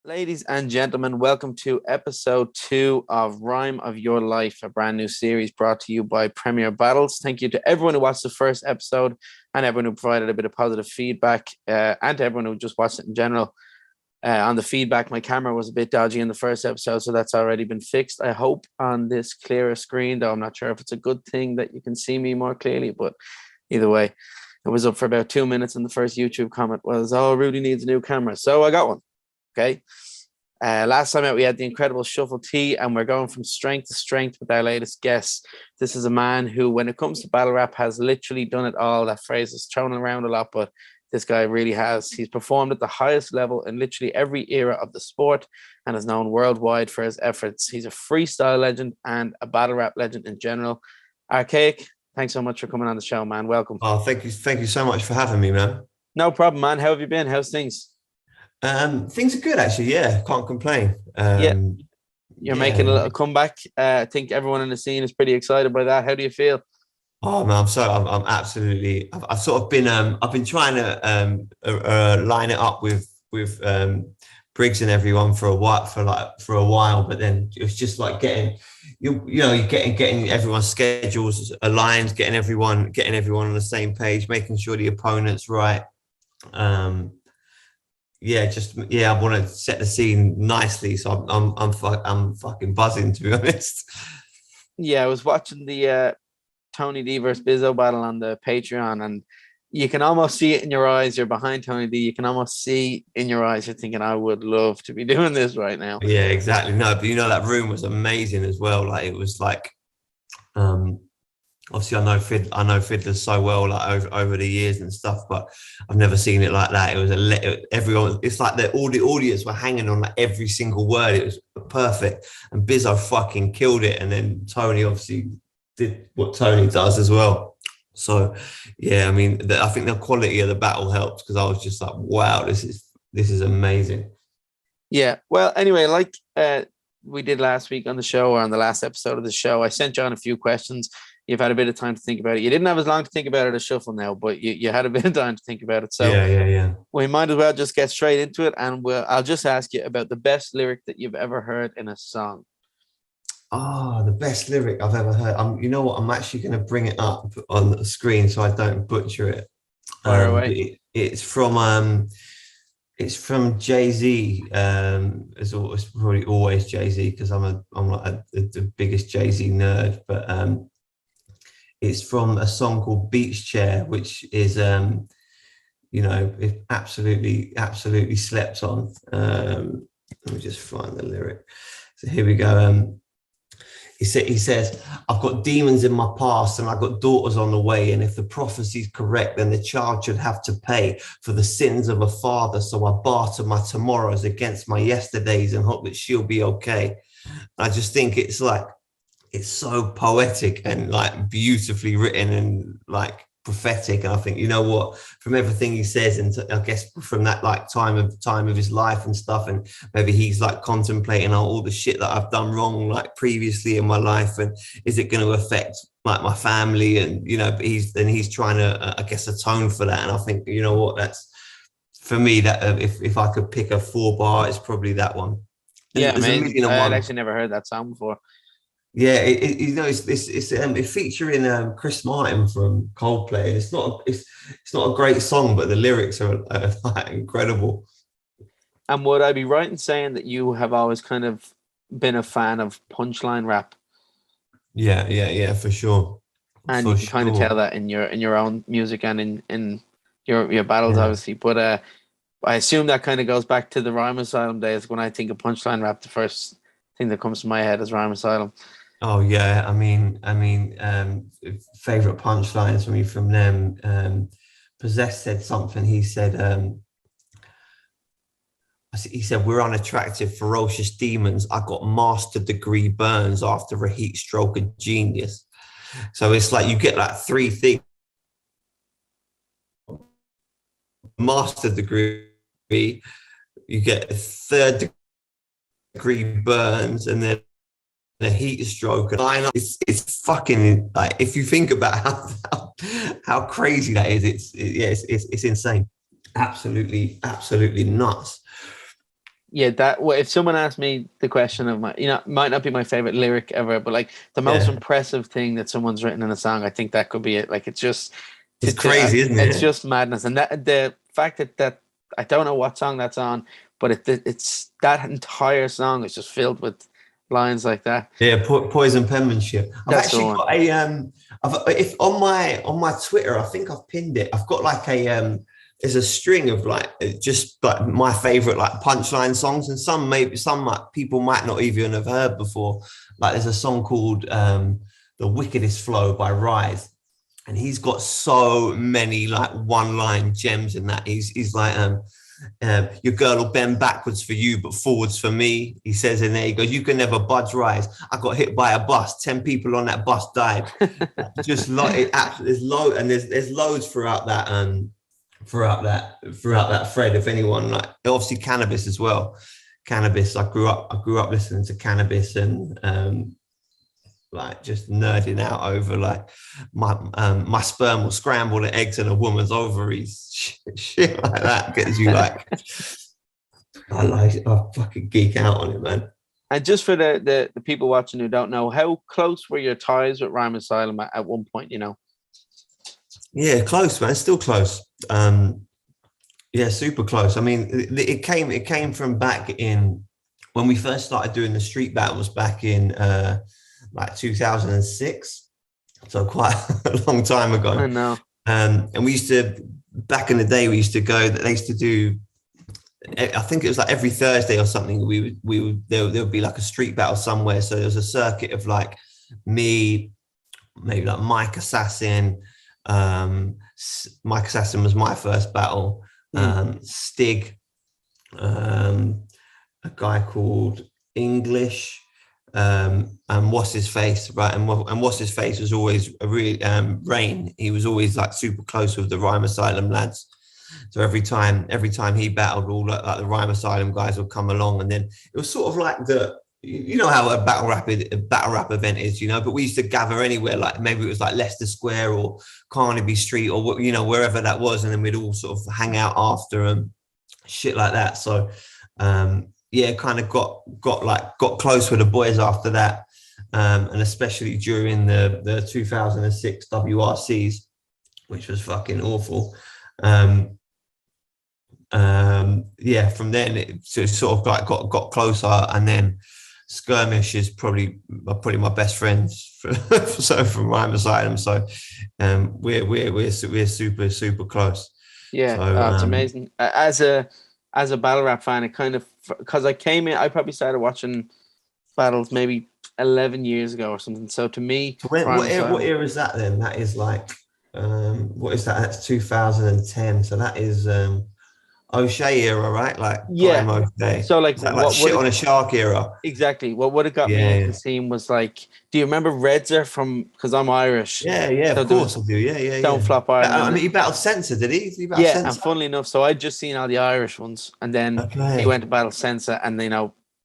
Ladies and gentlemen, welcome to episode 2 of Rhyme of Your Life, a brand new series brought to you by Premier Battles. Thank you to everyone who watched the first episode and everyone who provided a bit of positive feedback, and to everyone who just watched it in general. On the feedback, my camera was a bit dodgy in the first episode, so that's already been fixed. I hope on this clearer screen, though I'm not sure if it's a good thing that you can see me more clearly, but either way, it was up for about 2 minutes, and the first YouTube comment was, "Oh, Rudi needs a new camera." So I got one. Okay. Last time out, we had the incredible Shuffle T, and we're going from strength to strength with our latest guest. This is a man who, when it comes to battle rap, has literally done it all. That phrase is thrown around a lot, but this guy really has. He's performed at the highest level in literally every era of the sport and is known worldwide for his efforts. He's a freestyle legend and a battle rap legend in general. Arkaic, thanks so much for coming on the show, man. Welcome. Oh, thank you so much for having me, man. No problem, man. How have you been? How's things? Things are good, actually. Yeah, can't complain. Yeah, you're making a little comeback. I think everyone in the scene is pretty excited by that. How do you feel? Oh man, I'm absolutely. I've sort of been. I've been trying to line it up with Briggz and everyone for a while, but then it's just like getting getting everyone's schedules aligned, getting everyone on the same page, making sure the opponent's right. I want to set the scene nicely, so I'm fucking buzzing, to be honest. Yeah, I was watching the Tony D versus Bizzo battle on the Patreon, and you can almost see it in your eyes. You're behind Tony D. You can almost see in your eyes. You're thinking, "I would love to be doing this right now." Yeah, exactly. No, but that room was amazing as well. Like it was like, obviously I know fiddlers so well, like over the years and stuff, but I've never seen it like that. It was everyone. It's like all the audience were hanging on like every single word. It was perfect, and Bizzo fucking killed it. And then Tony obviously did what Tony does as well. So yeah, I mean, I think the quality of the battle helped, because I was just like, wow, this is amazing. Yeah. Well, anyway, like we did last week on the show, or on the last episode of the show, I sent you on a few questions. You've had a bit of time to think about it. You didn't have as long to think about it as Shuffle now, but you had a bit of time to think about it. So yeah. We might as well just get straight into it, and I'll just ask you about the best lyric that you've ever heard in a song. Oh, the best lyric I've ever heard. You know what? I'm actually going to bring it up on the screen so I don't butcher it. Fire away. It's from Jay-Z. It's probably always Jay-Z, because I'm like the biggest Jay-Z nerd. But it's from a song called Beach Chair, which is it absolutely slept on. Let me just find the lyric. So here we go. He says, "I've got demons in my past and I've got daughters on the way. And if the prophecy's correct, then the child should have to pay for the sins of a father. So I barter my tomorrows against my yesterdays and hope that she'll be okay." I just think it's so poetic and like beautifully written and like prophetic. And I think, you know what, from everything he says, and I guess from that like time of his life and stuff, and maybe he's like contemplating all the shit that I've done wrong like previously in my life, and is it going to affect like my family, and but he's trying to I guess atone for that. And I think, you know what, that's for me, that if I could pick a 4-bar, it's probably that one. Yeah, amazing. I had actually never heard that song before. Yeah, it's featuring Chris Martin from Coldplay. It's not a great song, but the lyrics are like incredible. And would I be right in saying that you have always kind of been a fan of punchline rap? Yeah, for sure. And you can kind of tell that in your own music and in your battles, obviously. But I assume that kind of goes back to the Rhyme Asylum days. When I think of punchline rap, the first thing that comes to my head is Rhyme Asylum. Oh yeah, I mean, favorite punchlines for me from them. Possessed said something. He said, "We're unattractive, ferocious demons. I got master degree burns after a heat stroke of genius." So it's like you get like 3 things: master degree, you get a 3rd degree burns, and then a heat stroke. It's fucking, like, if you think about how crazy that is, it's insane. Absolutely nuts. Yeah, that if someone asked me the question of my, it might not be my favorite lyric ever, but like the most Yeah, impressive thing that someone's written in a song, I think that could be it. Like it's just, it's crazy, isn't it's it? just madness, and that the fact that I don't know what song that's on, but it's that entire song is just filled with lines like that. Yeah, poison penmanship. I've That's the actually one. got if on my Twitter, I think I've pinned it. I've got like there's a string of like just like my favorite like punchline songs, and some like people might not even have heard before. Like there's a song called "The Wickedest Flow" by Rise, and he's got so many like one line gems in that. He's like your girl will bend backwards for you, but forwards for me. He says in there, he goes, "You can never budge, Rise. I got hit by a bus. 10 people on that bus died." Just like it, there's low, and there's loads throughout that throughout that thread. If anyone like, obviously Cannabis as well. Cannabis. I grew up listening to Cannabis and like just nerding out over like my sperm will scramble the eggs in a woman's ovaries, shit like that gets you like I fucking geek out on it, man. And just for the people watching who don't know, how close were your ties with Rhyme Asylum at one point? Yeah, close, man. Still close. Yeah, super close. I mean, it came from back in when we first started doing the street battles back in like 2006, so quite a long time ago. I know. And we used to, back in the day, we used to go. They used to do, I think it was like every Thursday or something. There would be like a street battle somewhere. So there was a circuit of like me, maybe like Mike Assassin. Mike Assassin was my first battle. Stig, a guy called English. And What's His Face, right? And What's His Face was always a really Rain. He was always like super close with the Rhyme Asylum lads. So every time he battled, all like the Rhyme Asylum guys would come along, and then it was sort of like how a battle rap event is, But we used to gather anywhere, like maybe it was like Leicester Square or Carnaby Street or wherever that was, and then we'd all sort of hang out after and shit like that. So. Yeah, kind of got close with the boys after that, and especially during the 2006 WRCs, which was fucking awful. Yeah, from then it sort of like got closer, and then Skirmish is probably my best friends from Rhyme Asylum. So we're super close. Yeah, So, it's amazing. As a battle rap fan, it kind of, because I probably started watching battles maybe 11 years ago or something. So to me, what era is that then? That is like, what is that? That's 2010. So that is O'Shea era, right? Like, yeah. O'Shea. So like, like shit on a shark era. Exactly. What would have got me into the scene was like, do you remember Redzer from? Because I'm Irish. Yeah, of course I do. Yeah. Don't Flop Ireland. I mean, he battled Censor, did he? Yeah, Censor? and funnily enough, so I'd just seen all the Irish ones, and then he went to battle Censor, and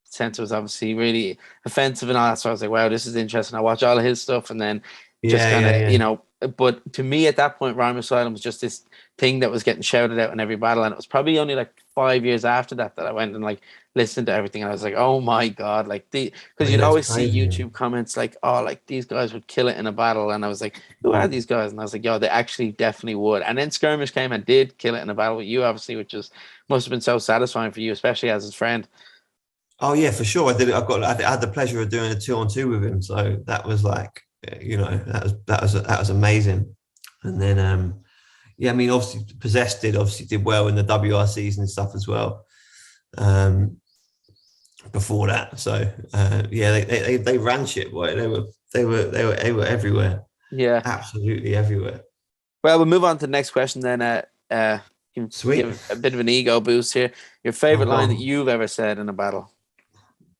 Censor was obviously really offensive and all that. So I was like, wow, this is interesting. I watch all of his stuff, and then just kind of, But to me, at that point, Rhyme Asylum was just this thing that was getting shouted out in every battle, and it was probably only like 5 years after that I went and like listened to everything, and I was like, oh my god, like because you'd always see YouTube comments like, oh, like these guys would kill it in a battle, and I was like, who are these guys? And I was like, yo, they actually definitely would. And then Skirmish came and did kill it in a battle with you, obviously, which must have been so satisfying for you, especially as his friend. Oh yeah, for sure. I did it. I had the pleasure of doing a 2-on-2 with him, so that was like, that was amazing. And then yeah, I mean, obviously Possessed did well in the WRCs and stuff as well. Before that, so yeah, they ran shit, boy. They were everywhere. Yeah, absolutely everywhere. Well, we'll move on to the next question then. Sweet. Give a bit of an ego boost here. Your favorite line that you've ever said in a battle?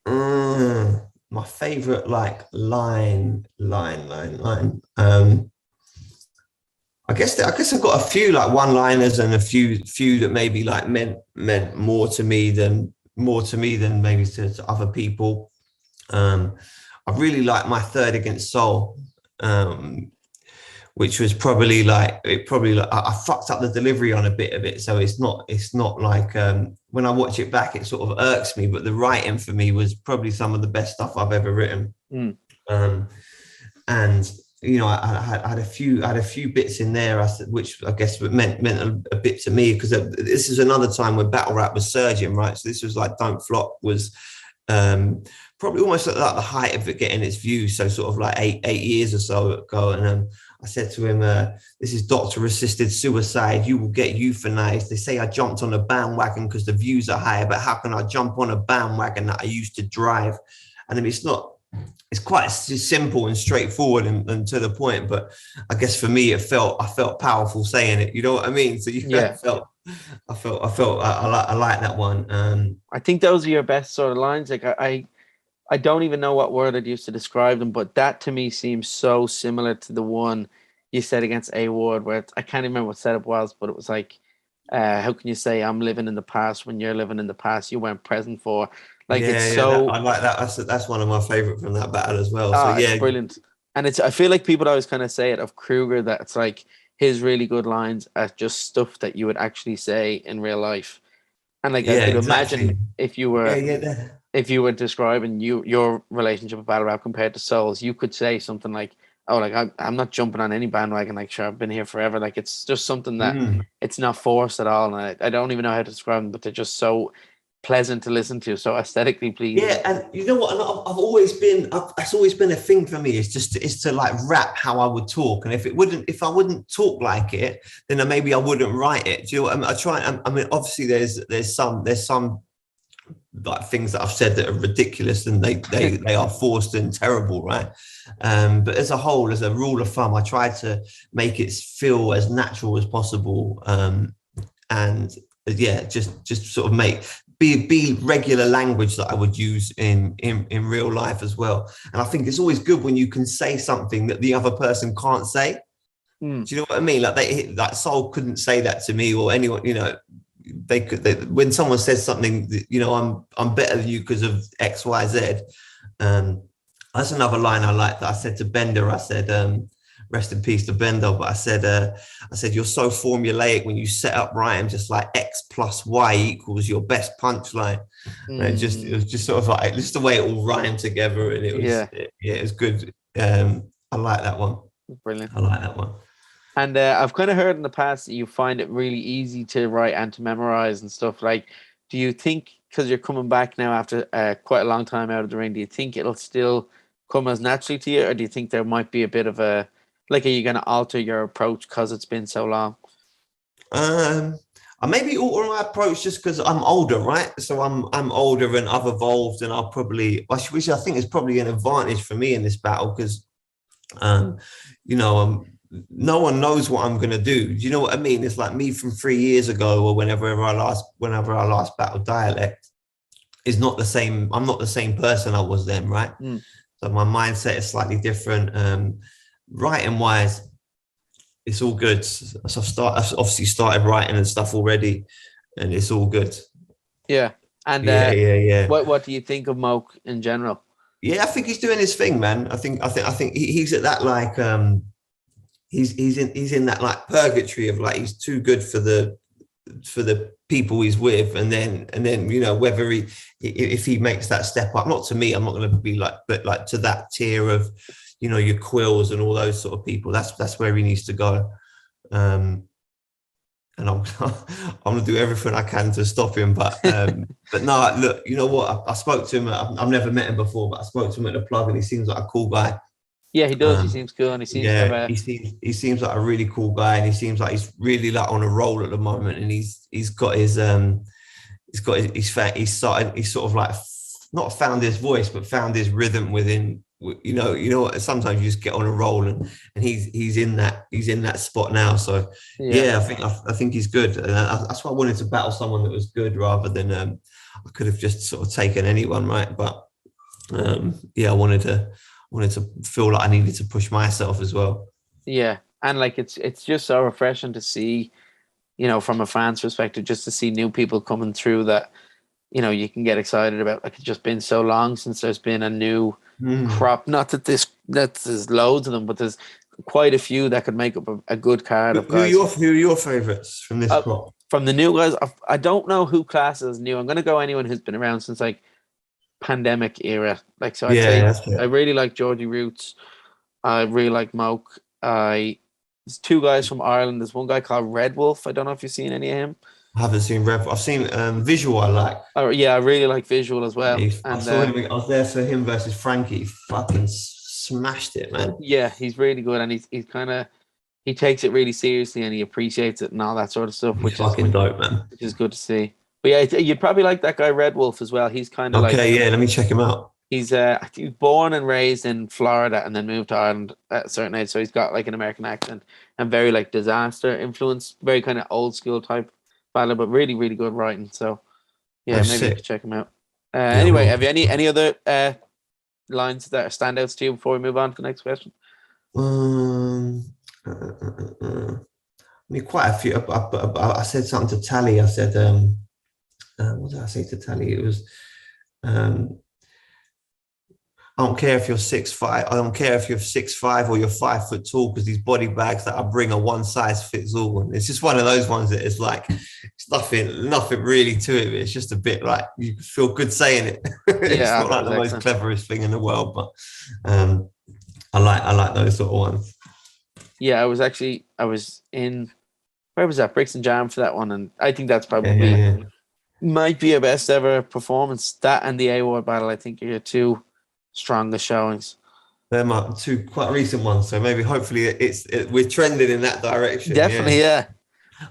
My favorite line. I guess I've got a few like one-liners and a few that maybe like meant more to me than maybe to other people. I really like my Third Against Soul, which was probably I fucked up the delivery on a bit of it, so it's not like when I watch it back, it sort of irks me. But the writing for me was probably some of the best stuff I've ever written. And you know, I had a few bits in there, which I guess meant a bit to me, because this is another time when battle rap was surging, right? So this was like Don't Flop was probably almost at like the height of it getting its views. So sort of like eight years or so ago, and I said to him, "This is doctor-assisted suicide. You will get euthanized. They say I jumped on a bandwagon because the views are higher, but how can I jump on a bandwagon that I used to drive?" And I mean, it's quite simple and straightforward and to the point, but I guess for me, I felt powerful saying it. You know what I mean? So I like that one. I think those are your best sort of lines. Like I don't even know what word I'd use to describe them, but that to me seems so similar to the one you said against A Ward, where I can't even remember what setup was, but it was like, how can you say I'm living in the past when you're living in the past you weren't present for? Like, I like that. That's one of my favorite from that battle as well. So it's brilliant. And I feel like people always kind of say it of Kruger, that it's like his really good lines are just stuff that you would actually say in real life. And like, I could imagine if you were describing your relationship with battle rap compared to Soul's, you could say something like, "Oh, like I'm not jumping on any bandwagon. Like, sure, I've been here forever." Like, it's just something that it's not forced at all, and I don't even know how to describe them, but they're just so pleasant to listen to, so aesthetically pleasing. Yeah, and you know what? That's always been a thing for me. Is to like rap how I would talk, and if I wouldn't talk like it, then maybe I wouldn't write it. Do you know what I mean? I mean, obviously, there's some like things that I've said that are ridiculous, and they are forced and terrible, right? But as a whole, as a rule of thumb, I try to make it feel as natural as possible, and yeah, just sort of be regular language that I would use in real life as well. And I think it's always good when you can say something that the other person can't say. Do you know what I mean? Like Soul couldn't say that to me, or anyone, you know. When someone says something, you know, I'm better than you because of X, Y, Z. That's another line I like that I said to Bender. I said, rest in peace to Bender, but I said, you're so formulaic when you set up rhymes, just like X plus Y equals your best punchline. And it was just sort of like just the way it all rhymed together, and it was it was good. I like that one. Brilliant. I like that one. And I've kind of heard in the past that you find it really easy to write and to memorize and stuff. Like, do you think, because you're coming back now after quite a long time out of the ring, do you think it'll still come as naturally to you, or do you think there might be a bit of a, like, are you going to alter your approach because it's been so long? I maybe alter my approach just because I'm older, right? So I'm older and I've evolved, and which I think is probably an advantage for me in this battle, because you know, no one knows what I'm gonna do. Do you know what I mean? It's like me from 3 years ago, or whenever I last battled Dialect is not the same. I'm not the same person I was then, right? So my mindset is slightly different. Writing wise, it's all good. So I've obviously started writing and stuff already, and it's all good. Yeah. And What do you think of Moke in general? Yeah, I think he's doing his thing, man. I think he's at that like he's in that like purgatory of like he's too good for the people he's with, and then you know, whether if he makes that step up, not to me, I'm not going to be like, but like to that tier of, you know, your Quills and all those sort of people. That's where he needs to go. And I'm gonna do everything I can to stop him, but no, look, you know what? I spoke to him. I've never met him before, but I spoke to him at the plug, and he seems like a cool guy. Yeah, he does. He seems cool, and he seems he seems like a really cool guy, and he seems like he's really like on a roll at the moment, and he's sort of like not found his voice, but found his rhythm within. You know, sometimes you just get on a roll, and he's in that spot now. So yeah, I think he's good, and that's why I wanted to battle someone that was good rather than I could have just sort of taken anyone, right? But I wanted to feel like I needed to push myself as well. Yeah, and like it's just so refreshing to see, you know, from a fan's perspective, just to see new people coming through that, you know, you can get excited about. Like, it's just been so long since there's been a new crop. Not that there's loads of them, but there's quite a few that could make up a good card of guys. Who are your favourites from this crop? From the new guys, I don't know who classes new. I'm gonna go anyone who's been around since like pandemic era. Like, so I'd Yeah, say that's I it. really like Geordie Roots. I really like Moke. There's two guys from Ireland. There's one guy called Red Wolf. I don't know if you've seen any of him. I haven't seen Rev. I've seen Visual. I like. Oh yeah, I really like Visual as well. I And saw him. I was there for him versus Frankie. He fucking smashed it, man. yeah, he's really good, and he's kind of he takes it really seriously, and he appreciates it and all that sort of stuff, He's fucking dope, man. which is good to see. But yeah, you'd probably like that guy Red Wolf as well. He's kind of like Okay, yeah. Let me check him out. he's I think he was born and raised in Florida and then moved to Ireland at a certain age, so he's got like an American accent and very like disaster influence, very kind of old school type battler, but really really good writing. So yeah, maybe you Sick. could check him out. Yeah, Anyway, well, have you any other lines that are standouts to you before we move on to the next question? I mean, quite a few. I said something to Tally. I said, what did I say to Tally? It was, I don't care if you're 6'5". I don't care if you're 6'5" or you're 5 foot tall, because these body bags that I bring are one size fits all. And it's just one of those ones that is like, it's nothing really to it. It's just a bit like you feel good saying it. It's Yeah, not like the most cleverest thing in the world, but I like those sort of ones. Yeah, I was in, where was that? Bricks and Jam for that one, and I think that's probably might be a best ever performance. That and the A-War battle, I think, are your two strongest showings. They're my two quite recent ones, so maybe hopefully we're trending in that direction. Definitely, yeah.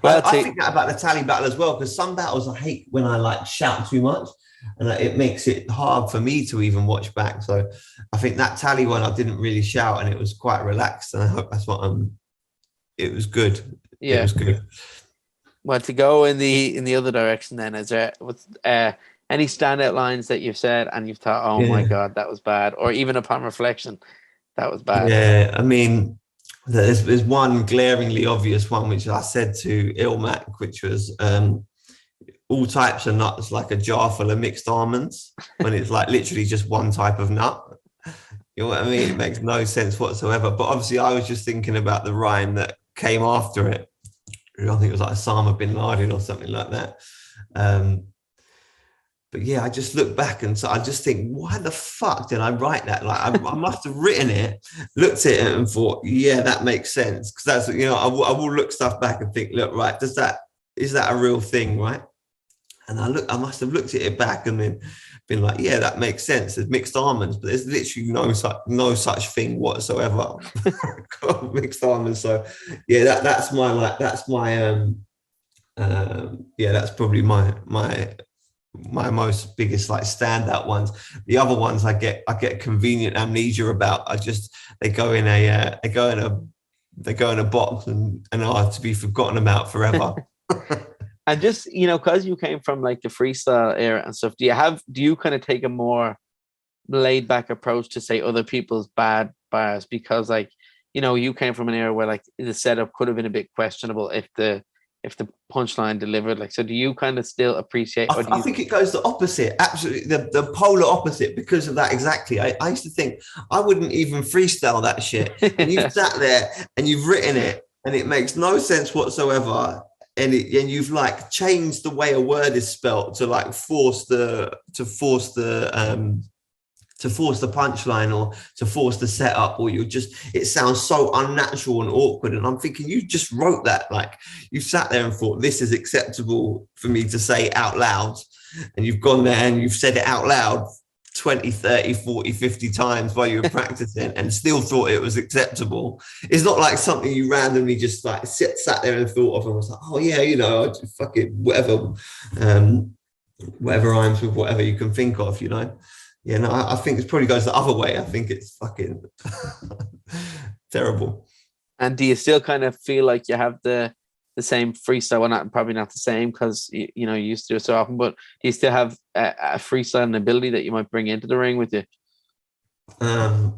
Well, I think that about the Tally battle as well, because some battles I hate when I like shout too much, and it makes it hard for me to even watch back. So I think that Tally one I didn't really shout, and it was quite relaxed, and I hope that's what it was good. Yeah, it was good. Well, to go in the other direction, then, is there any standout lines that you've said and you've thought, oh my god, that was bad, or even upon reflection, that was bad? Yeah, I mean, there's one glaringly obvious one which I said to Ilmac, which was all types of nuts like a jar full of mixed almonds, when it's like literally just one type of nut. You know what I mean? It makes no sense whatsoever. But obviously, I was just thinking about the rhyme that came after it. I think it was like Osama bin Laden or something like that. But yeah, I just look back and so I just think, why the fuck did I write that? Like, I must have written it, looked at it and thought, yeah, that makes sense. Because that's, you know, I will look stuff back and think, look, right, is that a real thing, right? And I must have looked at it back and then been like, yeah, that makes sense. There's mixed almonds, but there's literally no such thing whatsoever. Mixed almonds. So yeah, that's probably my most biggest like standout ones. The other ones I get convenient amnesia about. They go in a box and are to be forgotten about forever. And just, you know, because you came from like the freestyle era and stuff, do you kind of take a more laid back approach to say other people's bad bars? Because, like, you know, you came from an era where like the setup could have been a bit questionable if the punchline delivered. Like, so do you kind of still appreciate? I think it goes the opposite, absolutely the polar opposite, because of that. Exactly. I used to think I wouldn't even freestyle that shit, and you've sat there and you've written it, and it makes no sense whatsoever. And you've like changed the way a word is spelt to like force the punchline or to force the setup, or it sounds so unnatural and awkward. And I'm thinking, you just wrote that, like you sat there and thought this is acceptable for me to say out loud, and you've gone there and you've said it out loud 20, 30, 40, 50 times while you were practicing and still thought it was acceptable. It's not like something you randomly just like sat there and thought of and was like, oh yeah, you know, I just fuck it, whatever rhymes with whatever you can think of, you know. Yeah, no, I think it probably goes the other way. I think it's fucking terrible. And do you still kind of feel like you have the same freestyle? Well, probably not the same, because you know you used to do it so often, but do you still have a freestyle ability that you might bring into the ring with you? I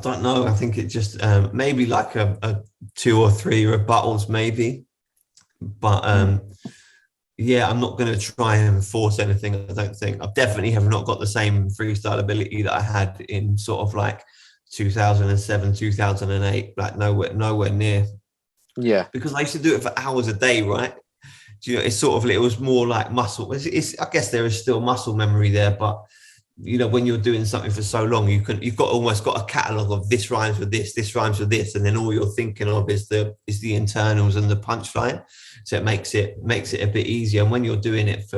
don't know. I think it just maybe like a 2 or 3 rebuttals, maybe. But yeah, I'm not going to try and force anything. I don't think. I definitely have not got the same freestyle ability that I had in sort of like 2007, 2008. Like nowhere near. Yeah, because I used to do it for hours a day, right? it's sort of, it was more like muscle. I guess there is still muscle memory there, but when you're doing something for so long, you've almost got a catalog of this rhymes with this rhymes with this, and then all you're thinking of is the internals and the punchline. So it makes it a bit easier. And when you're doing it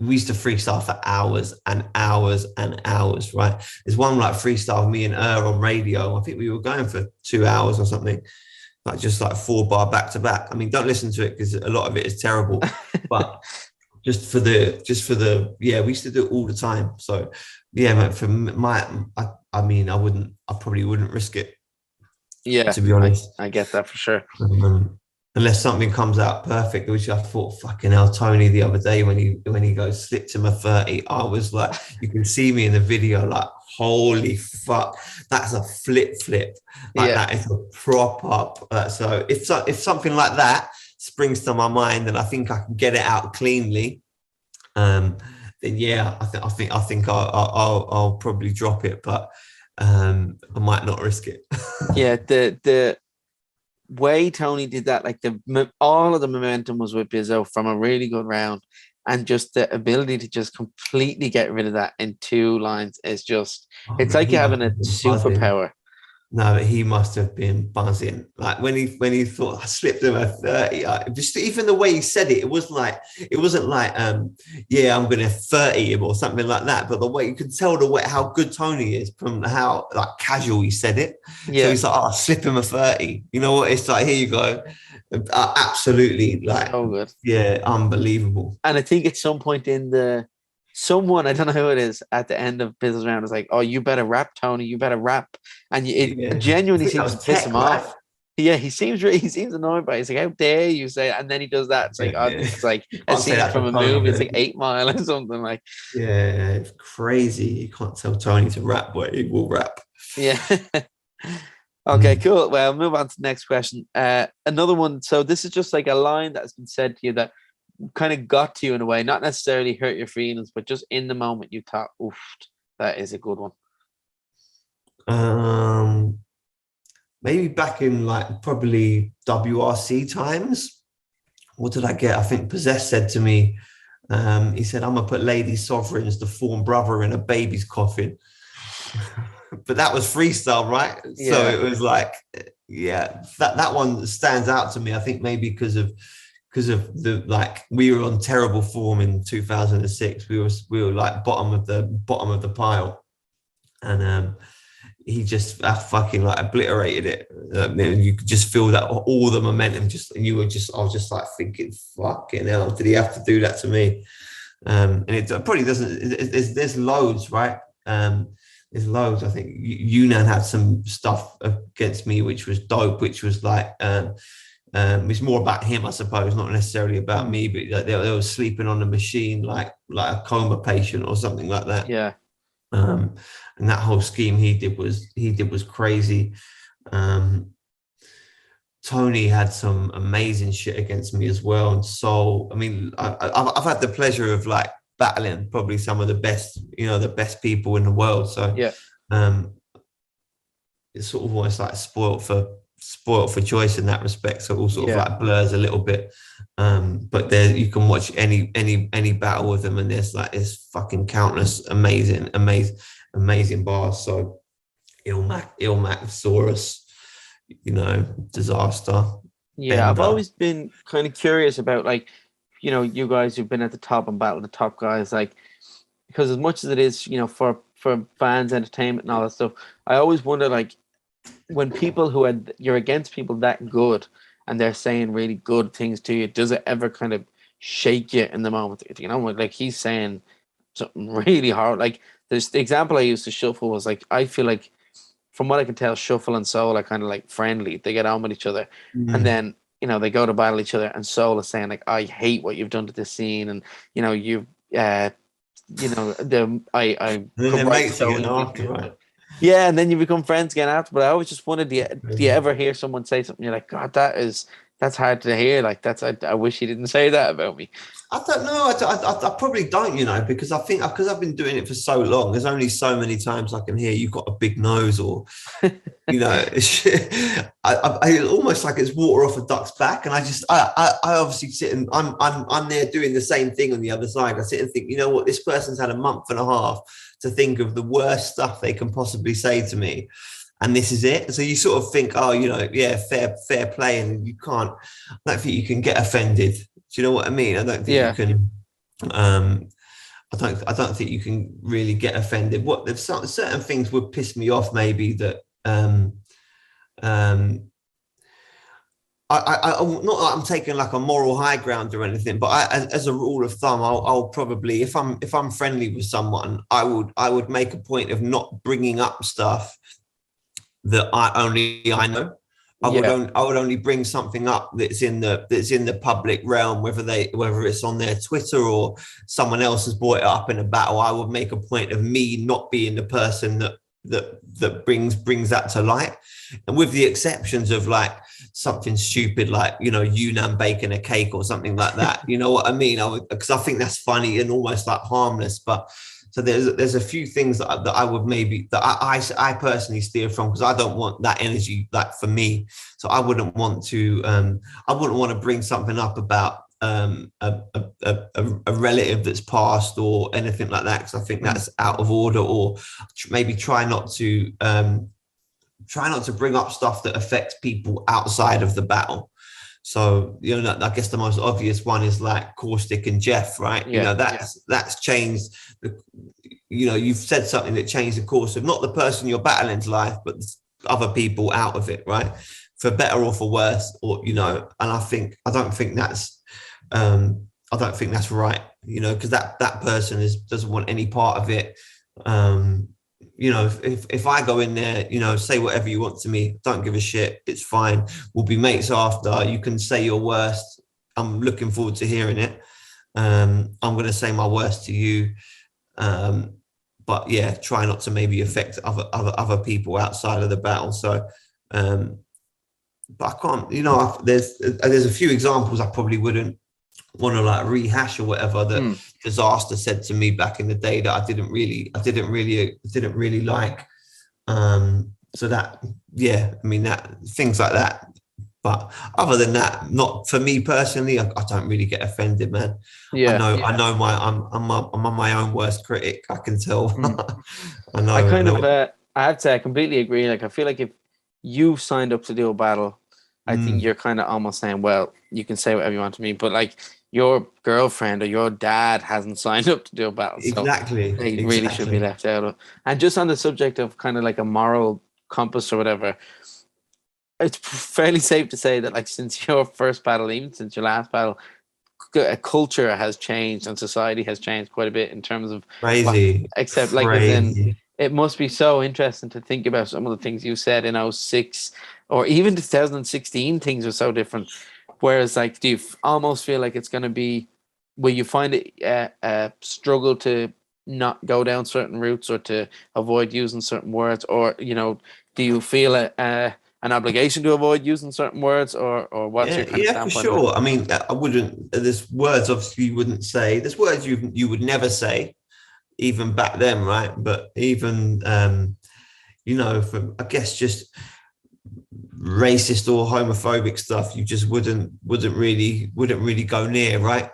we used to freestyle for hours and hours and hours, right? There's one like freestyle with me and on radio. I think we were going for 2 hours or something, like just like 4-bar back to back. I mean, don't listen to it because a lot of it is terrible, but just for the we used to do it all the time. So yeah, man, I probably wouldn't risk it. Yeah, to be honest. I get that for sure. Unless something comes out perfect, which I thought, fucking hell, Tony the other day when he goes slipped him a 30, I was like, you can see me in the video, like, holy fuck, that's a flip. Like that is a prop up. So if something like that springs to my mind and I think I can get it out cleanly, then yeah, I think I'll probably drop it, but I might not risk it. Yeah, the way Tony did that, like all of the momentum was with Bizzo from a really good round, and just the ability to just completely get rid of that in 2 lines is just, it's like you're having a superpower. No, but he must have been buzzing. Like when he thought I slipped him a 30, just even the way he said it, it wasn't like, I'm gonna 30 him or something like that. But the way you could tell how good Tony is from how like casual he said it. Yeah. So he's like, I'll slip him a 30. You know what? It's like, here you go. Absolutely, like, so good. Yeah, unbelievable. And I think at some point someone, I don't know who it is, at the end of Bizzo's round was like, oh, you better rap, Tony, you better rap. And it genuinely seems to piss him off. Yeah, he seems annoyed by it. He's like, how dare you say it? And then he does that. It's like, it's like a scene from a movie. It's like 8 Mile or something like. Yeah, it's crazy. You can't tell Tony to rap, but he will rap. Yeah. Okay, cool. Well, move on to the next question. Another one. So this is just like a line that has been said to you that kind of got to you in a way, not necessarily hurt your feelings, but just in the moment you thought, oof, that is a good one. Maybe back in like probably WRC times. What did I get? I think Possess said to me, he said, I'm gonna put Lady Sovereign's The Fawn Brother in a baby's coffin. But that was freestyle, right? Yeah. So it was like, yeah, that one stands out to me. I think maybe because of the, like, we were on terrible form in 2006. We were like bottom of the pile, and he just fucking like obliterated it. You could just feel that all the momentum. I was just like thinking, fucking hell, did he have to do that to me? And it probably doesn't. There's loads, right? There's loads. I think Yunnan had some stuff against me, which was dope. Which was like, it's more about him, I suppose, not necessarily about me. But like they were sleeping on the machine, like a coma patient or something like that. Yeah. And that whole scheme he did was crazy. Tony had some amazing shit against me as well. And so, I mean, I've had the pleasure of like battling probably some of the best people in the world. So yeah, it's sort of almost like spoiled for choice in that respect. So it all sort of like blurs a little bit. But there you can watch any battle with them, and there's fucking countless amazing bars. So Ilmac, Saurus, Disaster. Yeah, Bender. I've always been kind of curious about, like, you guys who've been at the top and battled the top guys, like, because as much as it is, for fans, entertainment and all that stuff, I always wonder, like, when people you're against people that good and they're saying really good things to you, does it ever kind of shake you in the moment? Like he's saying something really hard. Like the example I used to Shuffle was like, I feel like from what I can tell, Shuffle and Soul are kind of like friendly. They get on with each other. Mm-hmm. And then, they go to battle each other, and Soul is saying like, I hate what you've done to this scene. And, I yeah, and then you become friends again after. But I always just wondered, do you ever hear someone say something you're like, God, that's hard to hear. Like I wish he didn't say that about me. I don't know. I probably don't, because I think because I've been doing it for so long, there's only so many times I can hear you've got a big nose or you know, I almost like it's water off a duck's back. And I obviously sit and I'm there doing the same thing on the other side. I sit and think, you know what, this person's had a month and a half to think of the worst stuff they can possibly say to me. And this is it. So you sort of think, oh, you know, yeah, fair play. And you can't, I don't think you can get offended. Do you know what I mean? I don't think you can, I don't think you can really get offended. What there's certain things would piss me off, maybe that I not that I'm taking like a moral high ground or anything, but as a rule of thumb, I'll probably, if I'm friendly with someone, I would make a point of not bringing up stuff that I know. I would only bring something up that's in the public realm, whether it's on their Twitter or someone else has brought it up in a battle. I would make a point of me not being the person that brings that to light, and with the exceptions of like something stupid like, you know, Yunnan baking a cake or something like that. You know what I mean? Because I think that's funny and almost like harmless, but. So there's a few things that I would maybe that I personally steer from, because I don't want that energy like for me. So I wouldn't want to bring something up about a relative that's passed or anything like that, because I think that's out of order, or maybe try not to bring up stuff that affects people outside of the battle. So, you know, I guess the most obvious one is like Caustic and Jeff, right? You know, that's changed. You know, you've said something that changed the course of not the person you're battling's life, but other people out of it, right? For better or for worse, or, you know, and I don't think that's right, you know, because that person doesn't want any part of it. You know, if I go in there, you know, say whatever you want to me, don't give a shit, it's fine. We'll be mates after. You can say your worst. I'm looking forward to hearing it. I'm going to say my worst to you. But yeah, try not to maybe affect other people outside of the battle. So, but I can't, you know, there's a few examples I probably wouldn't want to like rehash or whatever that Disaster said to me back in the day that I didn't really like. So that, yeah, I mean, that things like that. But other than that, not for me personally, I don't really get offended, man. I know I'm my own worst critic. I can tell. I know. I have to say, I completely agree. Like, I feel like if you signed up to do a battle, I think you're kind of almost saying, well, you can say whatever you want to me, but like your girlfriend or your dad hasn't signed up to do a battle. So exactly. They really should be left out of. And just on the subject of kind of like a moral compass or whatever, it's fairly safe to say that like since your first battle, even since your last battle, a culture has changed and society has changed quite a bit in terms of crazy. Except like then it must be so interesting to think about some of the things you said in 06 or even 2016. Things are so different. Whereas, like, do you almost feel like it's going to be, will you find it a struggle to not go down certain routes or to avoid using certain words, or, you know, do you feel an obligation to avoid using certain words, or what's your kind of standpoint? For sure. I mean, I wouldn't. There's words obviously you wouldn't say. There's words you would never say, even back then, right? But even you know, for I guess just racist or homophobic stuff, you just wouldn't really go near, right?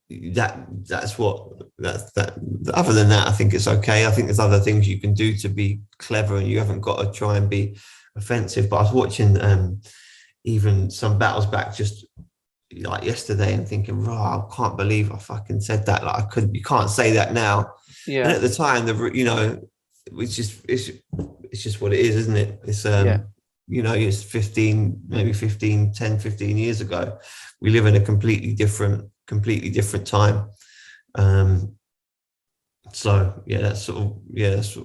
That's that. Other than that, I think it's okay. I think there's other things you can do to be clever, and you haven't got to try and be offensive. But I was watching even some battles back just like yesterday and thinking, I can't believe I fucking said that. Like, you can't say that now. Yeah. And at the time, you know, it's just what it is, isn't it? It's you know, it's 10, 15 years ago. We live in a completely different time. So that's sort of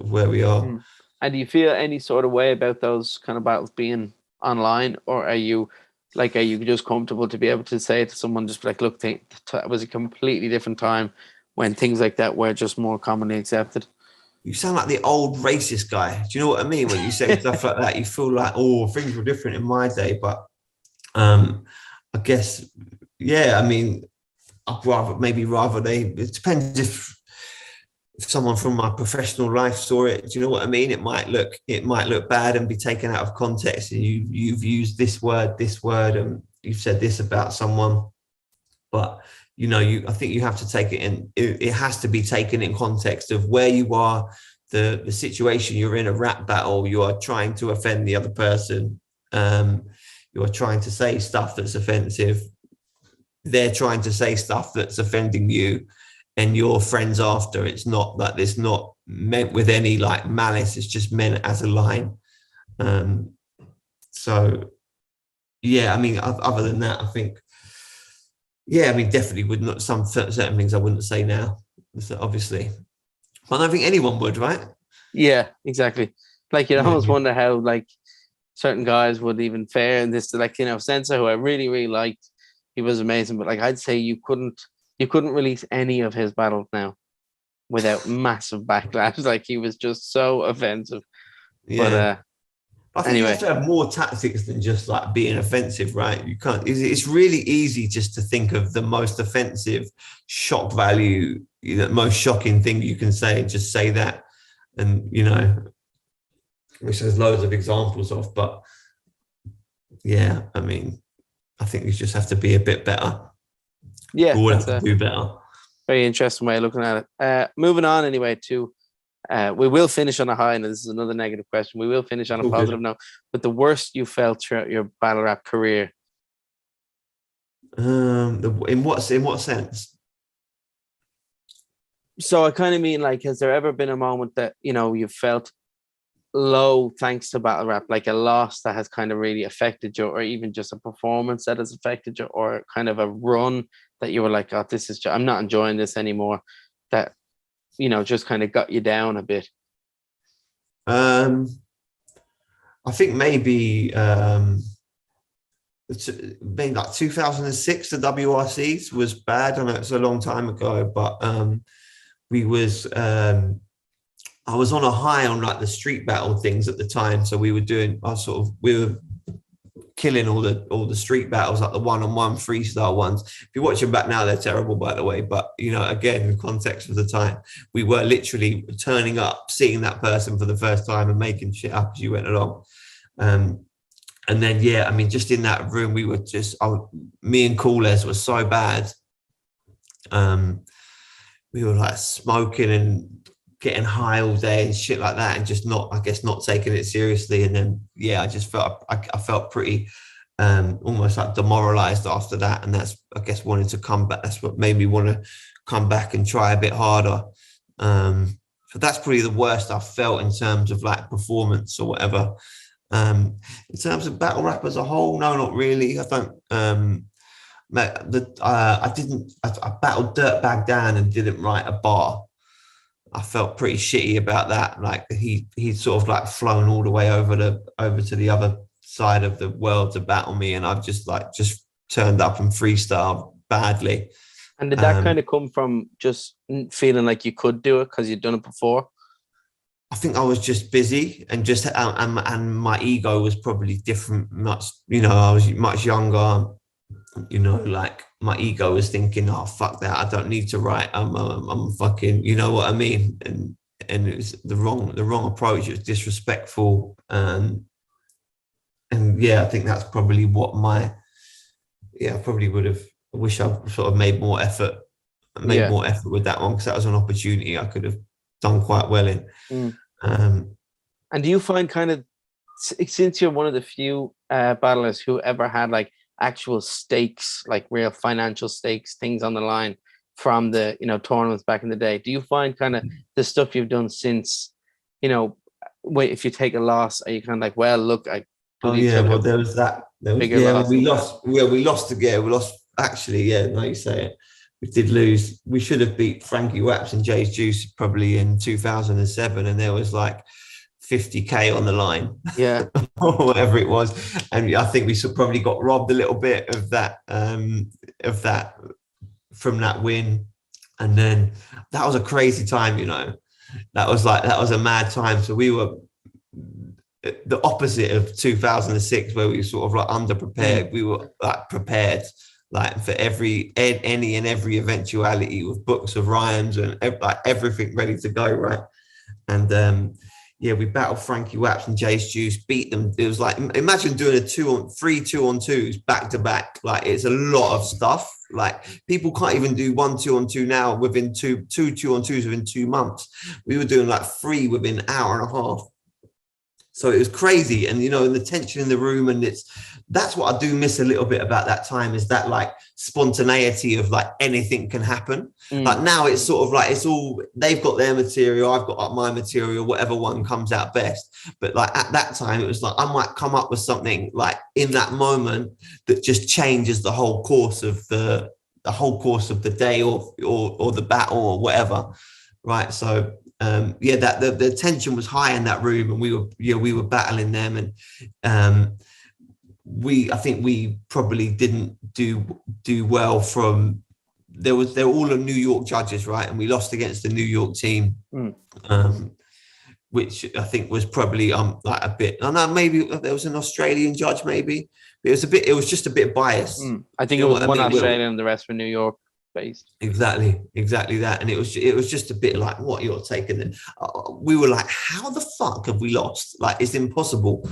where we are. And do you feel any sort of way about those kind of battles being online, or are you just comfortable to be able to say to someone, just like, look, it was a completely different time when things like that were just more commonly accepted? You sound like the old racist guy. Do you know what I mean? When you say stuff like that, you feel like, oh, things were different in my day. But I guess, I mean, I'd rather it depends if someone from my professional life saw it, do you know what I mean? It might look bad and be taken out of context, and you've used this word, and you've said this about someone, but I think you have to take it in. It has to be taken in context of where you are, the situation you're in, a rap battle. You are trying to offend the other person. You are trying to say stuff that's offensive. They're trying to say stuff that's offending you, and your friends after. It's not meant with any like malice. It's just meant as a line. So yeah, I mean, other than that, I think, yeah, I mean, definitely would not, some certain things I wouldn't say now, obviously. I don't think anyone would, right? Yeah, exactly. Like, you almost wonder how like certain guys would even fare in this. Like, Sensor, who I really, really liked, he was amazing. But like, I'd say you couldn't release any of his battles now without massive backlash. Like, he was just so offensive. Yeah. But I think you have to have more tactics than just like being offensive, right? You can't. It's really easy just to think of the most offensive, shock value, the most shocking thing you can say. Just say that, and which there's loads of examples of. But yeah, I mean, I think you just have to be a bit better. Yeah, we'll have to do better. Very interesting way of looking at it. Moving on anyway to. We will finish on a high, and this is another negative question. We will finish on a positive note. But the worst you felt throughout your battle rap career? In what sense? So I kind of mean, like, has there ever been a moment that you felt low thanks to battle rap, like a loss that has kind of really affected you, or even just a performance that has affected you, or kind of a run that you were like, oh, this is I'm not enjoying this anymore, that just kind of got you down a bit? I think maybe like 2006, the WRCs was bad. I know it's a long time ago, but I was on a high on like the street battle things at the time. So we were killing all the street battles, like the one-on-one freestyle ones. If you watch them back now, they're terrible, by the way. But again, in context of the time, we were literally turning up, seeing that person for the first time, and making shit up as you went along. And then yeah, I mean, just in that room, we were me and Coolers were so bad. We were like smoking and getting high all day and shit like that, and just not taking it seriously. And then yeah, I just felt I felt pretty almost like demoralized after that, and that's, I guess, wanted to come back. That's what made me want to come back and try a bit harder. So that's probably the worst I've felt in terms of like performance or whatever. In terms of battle rap as a whole, no, not really. I don't. I battled Dirtbag Dan and didn't write a bar. I felt pretty shitty about that. Like he'd sort of like flown all the way over to the other side of the world to battle me, and I've just turned up and freestyled badly. And did that kind of come from just feeling like you could do it because you'd done it before? I think I was just busy and and my ego was probably different. Much, I was much younger. Like my ego was thinking, oh fuck that, I don't need to write. I'm fucking, you know what I mean? And it was the wrong approach. It was disrespectful. And yeah, I think that's probably what I probably would have. I wish I sort of made more effort with that one, because that was an opportunity I could have done quite well in. And do you find, kind of, since you're one of the few battlers who ever had like actual stakes, like real financial stakes, things on the line from the tournaments back in the day, do you find kind of the stuff you've done since, if you take a loss, are you kind of like, well, look, there was that. We lost again. Actually, yeah, now you say it, we did lose. We should have beat Frankie Waps and Jay's Juice probably in 2007, and there was like 50k on the line, yeah, or whatever it was. And I think we probably got robbed a little bit of that from that win. And then that was a crazy time, that was a mad time. So we were the opposite of 2006, where we were sort of like underprepared. We were like prepared. like for any and every eventuality, with books of rhymes and like everything ready to go, right? And yeah, we battled Frankie Waps and Jace Juice, beat them. It was like, imagine doing a 2-on-2s back to back. Like, it's a lot of stuff. Like, people can't even do 1 2-on-2 now within two 2-on-2s within 2 months. We were doing like 3 within an hour and a half. So it was crazy. And, you know, and the tension in the room, and that's what I do miss a little bit about that time, is that like spontaneity of like anything can happen. Like now it's sort of like, it's all, they've got their material, I've got my material, whatever one comes out best. But like at that time, it was like, I might come up with something like in that moment that just changes the whole course of the day or the battle or whatever. Right. So yeah, that the tension was high in that room, and we were battling them, and I think we probably didn't do well from. They were all the New York judges, right, and we lost against the New York team, which I think was probably like a bit. I know maybe there was an Australian judge, maybe it was just a bit biased. I think it was one Australian and the rest were New York based. Exactly that, and it was just a bit like, what, you're taking it. We were like, how the fuck have we lost? Like, it's impossible.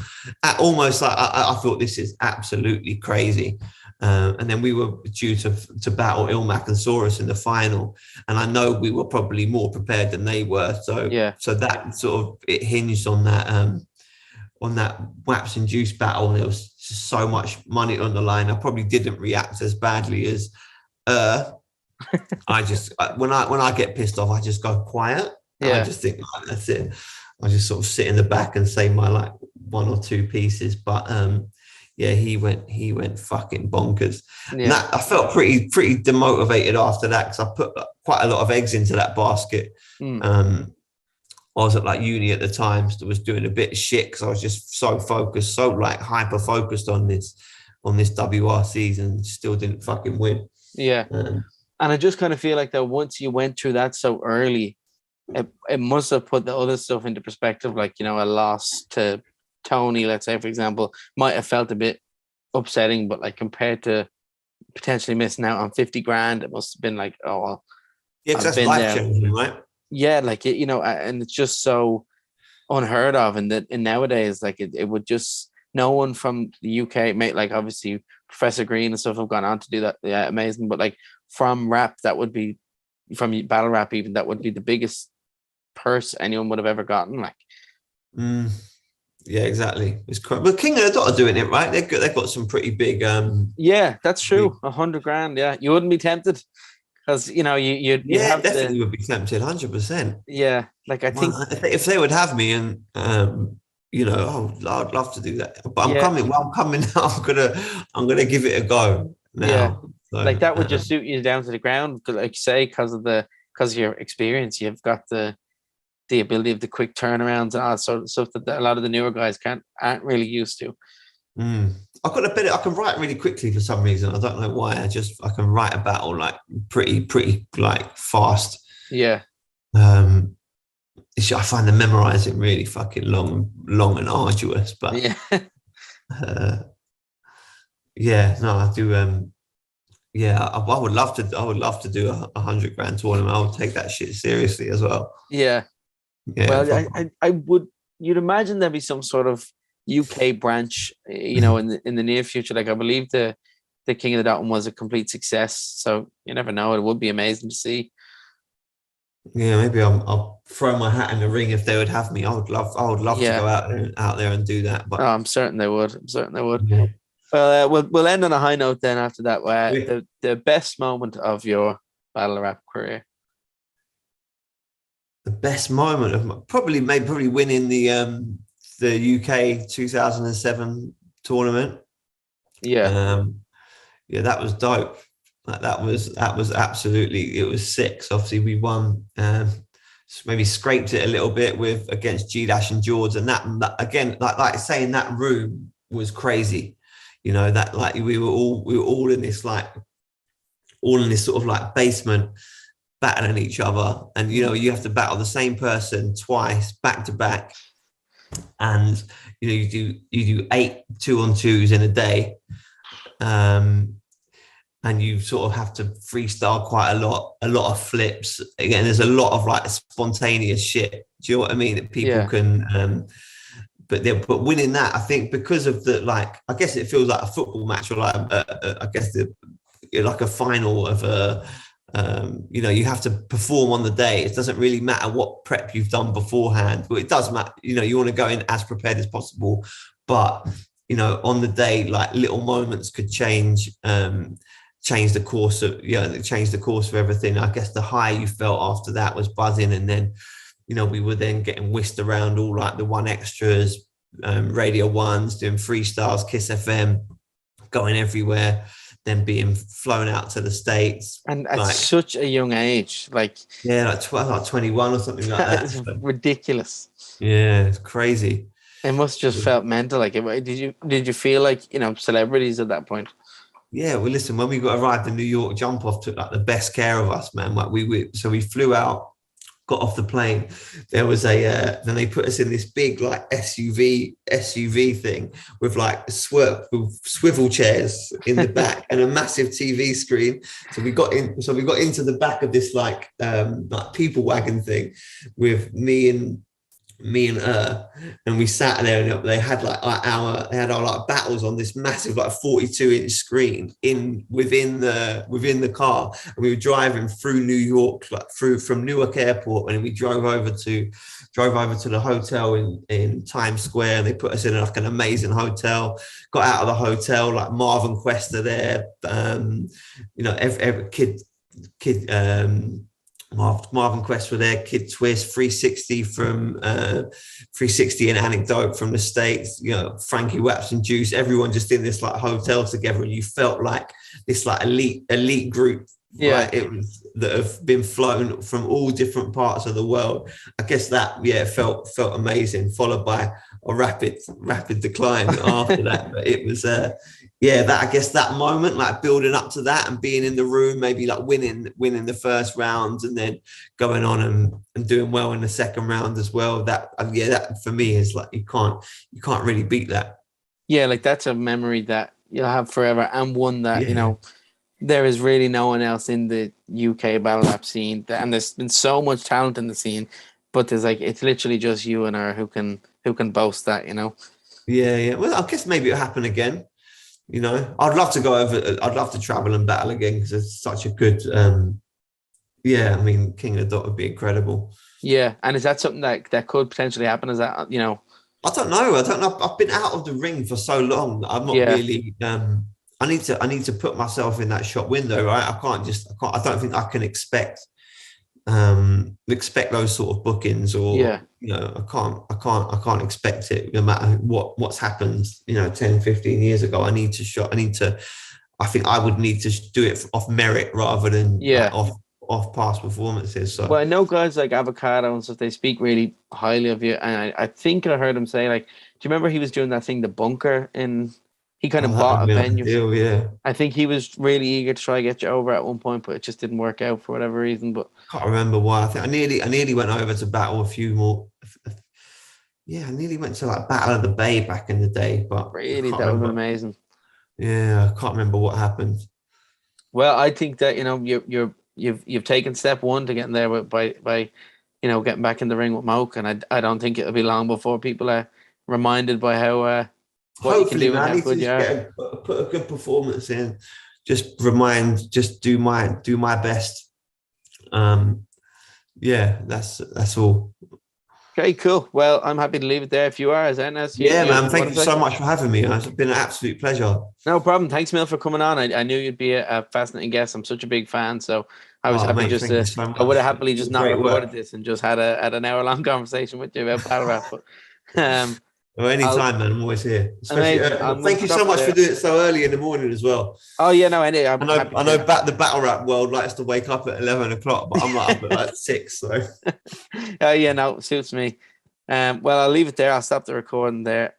Almost like I thought, this is absolutely crazy. And then we were due to battle Ilmac and Saurus in the final, and I know we were probably more prepared than they were. So yeah, so that sort of, it hinged on that Waps and Juice battle, and there was just so much money on the line. I probably didn't react as badly as I just, when I get pissed off, I just go quiet. Yeah. I just think, like, that's it. I just sort of sit in the back and say my like 1 or 2 pieces. But yeah, he went fucking bonkers. Yeah. I felt pretty demotivated after that, because I put quite a lot of eggs into that basket. I was at like uni at the time, so I was doing a bit of shit because I was just so focused, so like hyper focused on this WR season, still didn't fucking win. Yeah. And I just kind of feel like that once you went through that so early, it must have put the other stuff into perspective. Like, you know, a loss to Tony, let's say, for example, might have felt a bit upsetting, but like compared to potentially missing out on 50 grand, it must have been like, oh, well, yeah, because that's life changing, right? Yeah, like, you know, and it's just so unheard of. And nowadays, like it would just, no one from the UK, mate, like obviously Professor Green and stuff have gone on to do that. Yeah, amazing. But like from rap, that would be, from battle rap even, that would be the biggest purse anyone would have ever gotten. Like, yeah, exactly. It's correct. But King of the Dot are doing it, right? They've got some pretty big. Yeah, that's true. 100 grand. Yeah, you wouldn't be tempted, because you know you have definitely would be tempted, 100%. Yeah, like I think if they would have me, and you know, I'd love to do that. But I'm coming. Well, I'm coming now. I'm gonna give it a go now. Yeah, so, like that would just suit you down to the ground, because, like you say, because of your experience, you've got the ability of the quick turnarounds and all that sort of stuff that a lot of the newer guys aren't really used to. I've got a bit. I can write really quickly for some reason. I don't know why. I can write a battle like pretty like fast. Yeah. I find the memorizing really fucking long and arduous. But yeah. Yeah. No, I do. Yeah, I would love to. I would love to do a 100 grand tournament. I would take that shit seriously as well. Yeah. Yeah. Well, I would. You'd imagine there'd be some sort of UK branch, you know, in the near future. Like I believe the King of the Dalton was a complete success. So you never know. It would be amazing to see. Yeah, maybe I'll throw my hat in the ring if they would have me. I would love to go out there and do that. But I'm certain they would. Yeah. Well, we'll end on a high note then. After that, the best moment of your battle rap career. The best moment of probably winning the UK 2007 tournament. Yeah. Yeah, that was dope. That was absolutely, it was sick. So obviously we won. Maybe scraped it a little bit against G-Dash and George, and that again, like saying, that room was crazy. You know, that like we were all in this sort of like basement, battling each other, and you know, you have to battle the same person twice back to back, and you know, you do 8 2-on-2s in a day, and you sort of have to freestyle quite a lot of flips. Again, there's a lot of like spontaneous shit. Do you know what I mean? That people can, but winning that, I think, because of the, like, I guess it feels like a football match, or like I guess like a final of a, you have to perform on the day. It doesn't really matter what prep you've done beforehand. Well, it does matter. You want to go in as prepared as possible, but on the day, like, little moments could change the course of everything. I guess the high you felt after that was buzzing, and then we were then getting whisked around all like the one extras, Radio 1s, doing freestyles, Kiss FM, going everywhere, then being flown out to the States. And at such a young age, like 21 or something like that. It's ridiculous. Yeah, it's crazy. It must just felt mental. Like, did you feel like celebrities at that point? Yeah, well, listen, when we arrived in New York, Jump Off took like the best care of us, man. Like we flew out, got off the plane. There was then they put us in this big like SUV thing with like swivel chairs in the back and a massive TV screen. So we got into the back of this like people wagon thing with me and and we sat there, and they had our like battles on this massive like 42-inch screen within the car, and we were driving through New York, like from Newark Airport, and we drove over to the hotel in Times Square, and they put us in like an amazing hotel. Got out of the hotel, like Marvin Questa there, every kid Marvin Quest were there, Kid Twist, 360 from 360 and Anecdote from the States, Frankie Waps and Juice, everyone just in this like hotel together, and you felt like this like elite group. Yeah, right? It was that have been flown from all different parts of the world. I guess that felt amazing, followed by a rapid decline after that. But it was I guess that moment, like building up to that and being in the room, maybe like winning the first round, and then going on and doing well in the second round as well. That for me is like you can't really beat that. Yeah, like that's a memory that you'll have forever, and one that there is really no one else in the UK battle rap scene, and there's been so much talent in the scene, but there's like, it's literally just you and her who can boast that. Yeah. Well, I guess maybe it'll happen again. I'd love to go over. I'd love to travel and battle again, because it's such a good. I mean, King of the Dot would be incredible. Yeah, and is that something that could potentially happen? Is that I don't know. I've been out of the ring for so long. I'm not really. I need to put myself in that shop window, right? I don't think I can expect those sort of bookings, or I can't expect it, no matter what's happened 10, 15 years ago. I think I would need to do it off merit rather than off past performances. So, well, I know guys like Avocado and stuff, they speak really highly of you, and I think I heard him say, like, do you remember he was doing that thing, the Bunker, he kind of bought a venue. Ideal. I think he was really eager to try to get you over at one point, but it just didn't work out for whatever reason. But I can't remember why. I think I nearly went over to battle a few more. Yeah, I nearly went to like Battle of the Bay back in the day, but really, that would have been amazing. Yeah, I can't remember what happened. Well, I think that you've taken step one to getting there by getting back in the ring with Moke, and I don't think it'll be long before people are reminded by how. Hopefully, man, I need to put a good performance in. Just do my best. That's all. Okay, cool. Well, I'm happy to leave it there if you are, Zennes. Man. Thank you so much for having me. It's been an absolute pleasure. No problem. Thanks, Mil, for coming on. I knew you'd be a fascinating guest. I'm such a big fan, so I was happy I would have happily just not recorded this and just had an hour-long conversation with you about battle rap. But well, anytime, man. I'm always here. Thank you so much for doing it so early in the morning as well. Oh yeah, no, I know the battle rap world likes to wake up at 11 o'clock, but I'm up at like 6. So oh yeah, no, suits me. Well, I'll leave it there. I'll stop the recording there.